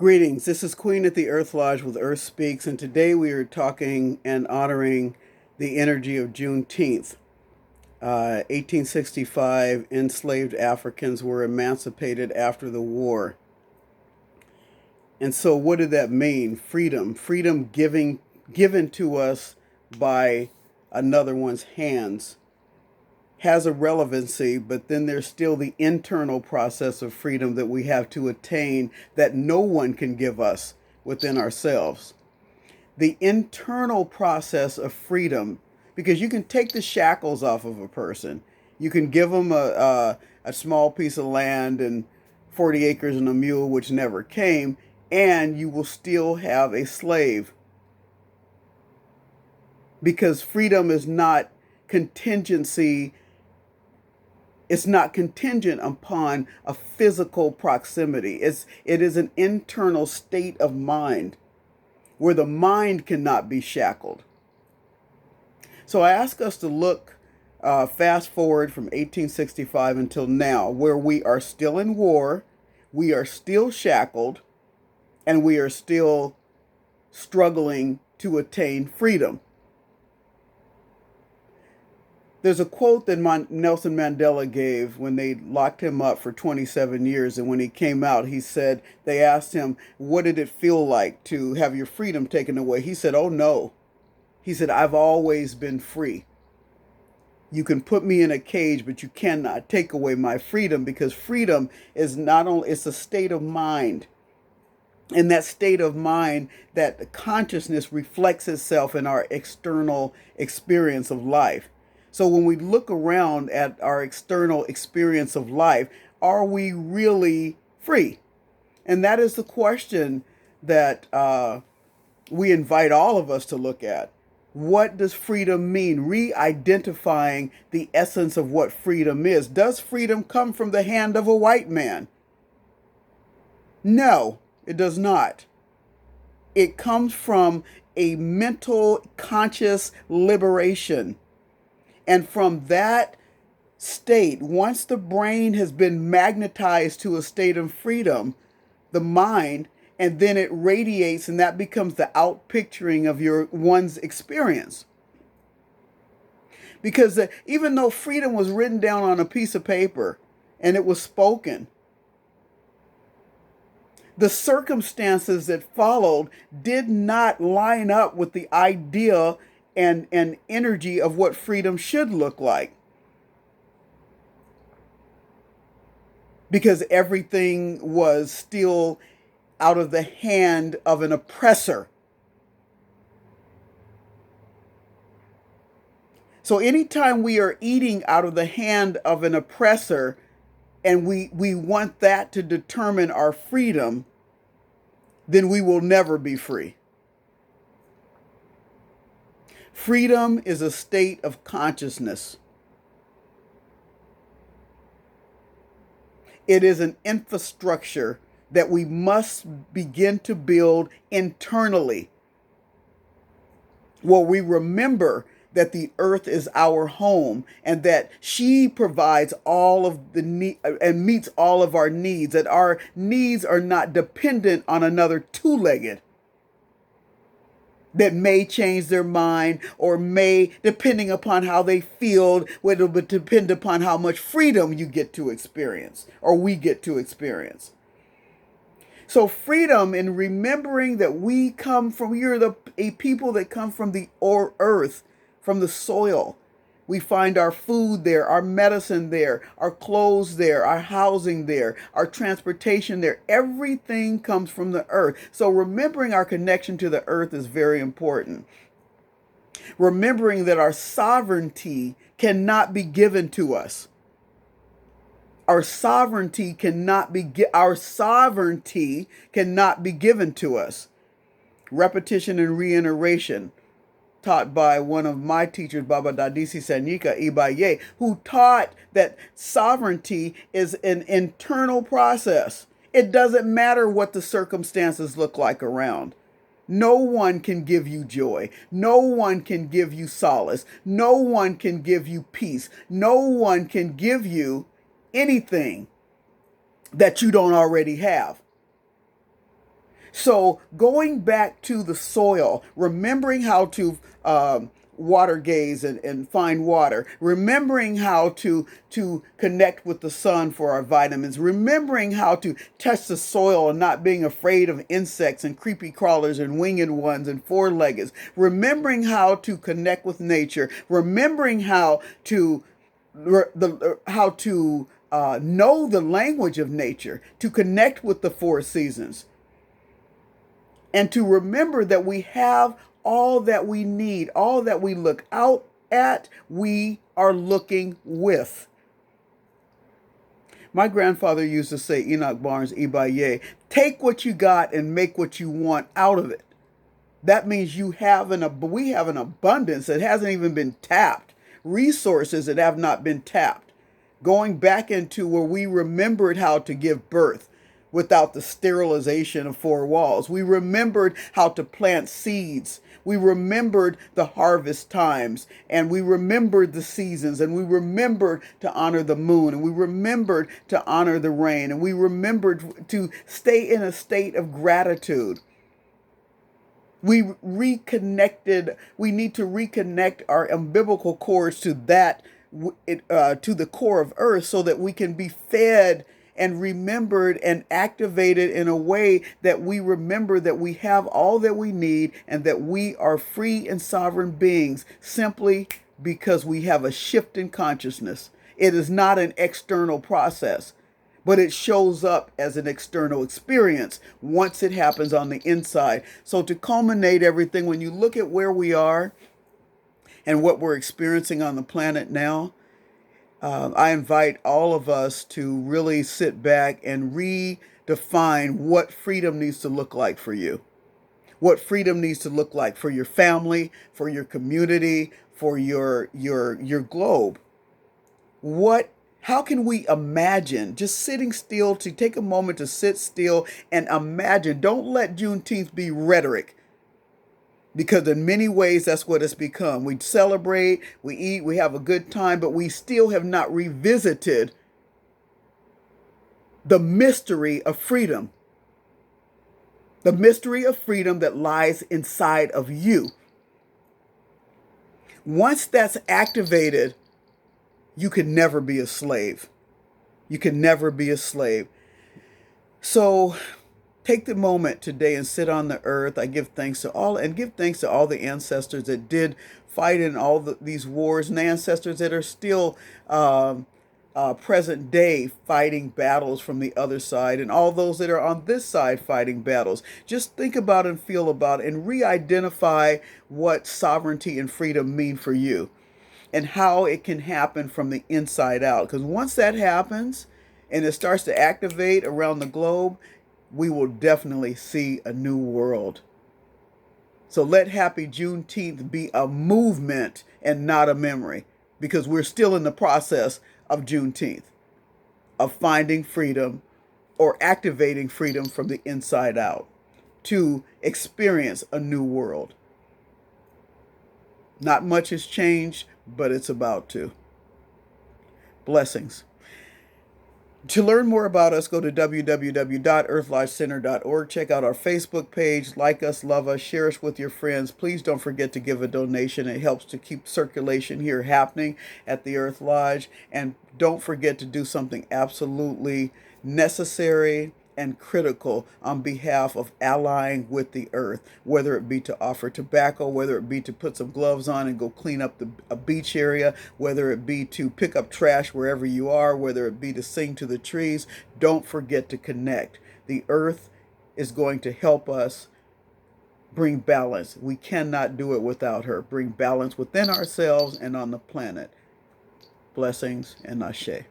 Greetings, this is Queen at the Earth Lodge with Earth Speaks, and today we are talking and honoring the energy of Juneteenth. 1865, enslaved Africans were emancipated after the war. And so what did that mean? Freedom. Freedom given to us by another one's hands has a relevancy, but then there's still the internal process of freedom that we have to attain that no one can give us within ourselves. The internal process of freedom, because you can take the shackles off of a person. You can give them a small piece of land and 40 acres and a mule, which never came, and you will still have a slave. Because freedom is not contingency. It's not contingent upon a physical proximity. It is an internal state of mind where the mind cannot be shackled. So I ask us to look fast forward from 1865 until now, where we are still in war, we are still shackled, and we are still struggling to attain freedom. There's a quote that Nelson Mandela gave when they locked him up for 27 years. And when he came out, he said, they asked him, what did it feel like to have your freedom taken away? He said, oh no. He said, I've always been free. You can put me in a cage, but you cannot take away my freedom, because freedom is not only, it's a state of mind. And that state of mind, that consciousness reflects itself in our external experience of life. So when we look around at our external experience of life, are we really free? And that is the question that we invite all of us to look at. What does freedom mean? Re-identifying the essence of what freedom is. Does freedom come from the hand of a white man? No, it does not. It comes from a mental, conscious liberation. And from that state, once the brain has been magnetized to a state of freedom, the mind, and then it radiates, and that becomes the outpicturing of one's experience. Because even though freedom was written down on a piece of paper and it was spoken, the circumstances that followed did not line up with the idea and energy of what freedom should look like. Because everything was still out of the hand of an oppressor. So anytime we are eating out of the hand of an oppressor, and we want that to determine our freedom, then we will never be free. Freedom is a state of consciousness. It is an infrastructure that we must begin to build internally, where we remember that the earth is our home and that she provides all of the need and meets all of our needs, that our needs are not dependent on another two-legged that may change their mind, or may, depending upon how they feel, it'll depend upon how much freedom you get to experience, or we get to experience. So freedom in remembering that we are a people that come from the earth, from the soil. We find our food there, our medicine there, our clothes there, our housing there, our transportation there. Everything comes from the earth. So remembering our connection to the earth is very important. Remembering that our sovereignty cannot be given to us. Our sovereignty cannot be given to us. Repetition and reiteration, taught by one of my teachers, Baba Dadisi Sanika Ibaye, who taught that sovereignty is an internal process. It doesn't matter what the circumstances look like around. No one can give you joy. No one can give you solace. No one can give you peace. No one can give you anything that you don't already have. So going back to the soil, remembering how to water gaze and find water, remembering how to connect with the sun for our vitamins, remembering how to touch the soil and not being afraid of insects and creepy crawlers and winged ones and four-leggeds, remembering how to connect with nature, remembering how to know the language of nature, to connect with the four seasons, and to remember that we have all that we need, all that we look out at, we are looking with. My grandfather used to say, Enoch Barnes, Ibaye, take what you got and make what you want out of it. That means we have an abundance that hasn't even been tapped, resources that have not been tapped. Going back into where we remembered how to give birth without the sterilization of four walls. We remembered how to plant seeds. We remembered the harvest times, and we remembered the seasons, and we remembered to honor the moon, and we remembered to honor the rain, and we remembered to stay in a state of gratitude. We need to reconnect our umbilical cords to the core of earth so that we can be fed and remembered and activated in a way that we remember that we have all that we need and that we are free and sovereign beings simply because we have a shift in consciousness. It is not an external process, but it shows up as an external experience once it happens on the inside. So to culminate everything, when you look at where we are and what we're experiencing on the planet now, I invite all of us to really sit back and redefine what freedom needs to look like for you. What freedom needs to look like for your family, for your community, for your globe. How can we imagine just sitting still, to take a moment to sit still and imagine? Don't let Juneteenth be rhetoric, because in many ways that's what it's become. We celebrate, we eat, we have a good time, but we still have not revisited the mystery of freedom. The mystery of freedom that lies inside of you. Once that's activated, you can never be a slave. You can never be a slave. So take the moment today and sit on the earth. I give thanks to all the ancestors that did fight in all these wars, and the ancestors that are still present day fighting battles from the other side, and all those that are on this side fighting battles. Just think about and feel about and re-identify what sovereignty and freedom mean for you and how it can happen from the inside out. Because once that happens and it starts to activate around the globe, we will definitely see a new world. So let Happy Juneteenth be a movement and not a memory, because we're still in the process of Juneteenth, of finding freedom or activating freedom from the inside out to experience a new world. Not much has changed, but it's about to. Blessings. To learn more about us, go to www.earthlodgecenter.org. Check out our Facebook page. Like us, love us, share us with your friends. Please don't forget to give a donation. It helps to keep circulation here happening at the Earth Lodge. And don't forget to do something absolutely necessary and critical on behalf of allying with the earth, whether it be to offer tobacco, whether it be to put some gloves on and go clean up a beach area, whether it be to pick up trash wherever you are, whether it be to sing to the trees. Don't forget to connect. The earth is going to help us bring balance. We cannot do it without her. Bring balance within ourselves and on the planet. Blessings and ashe.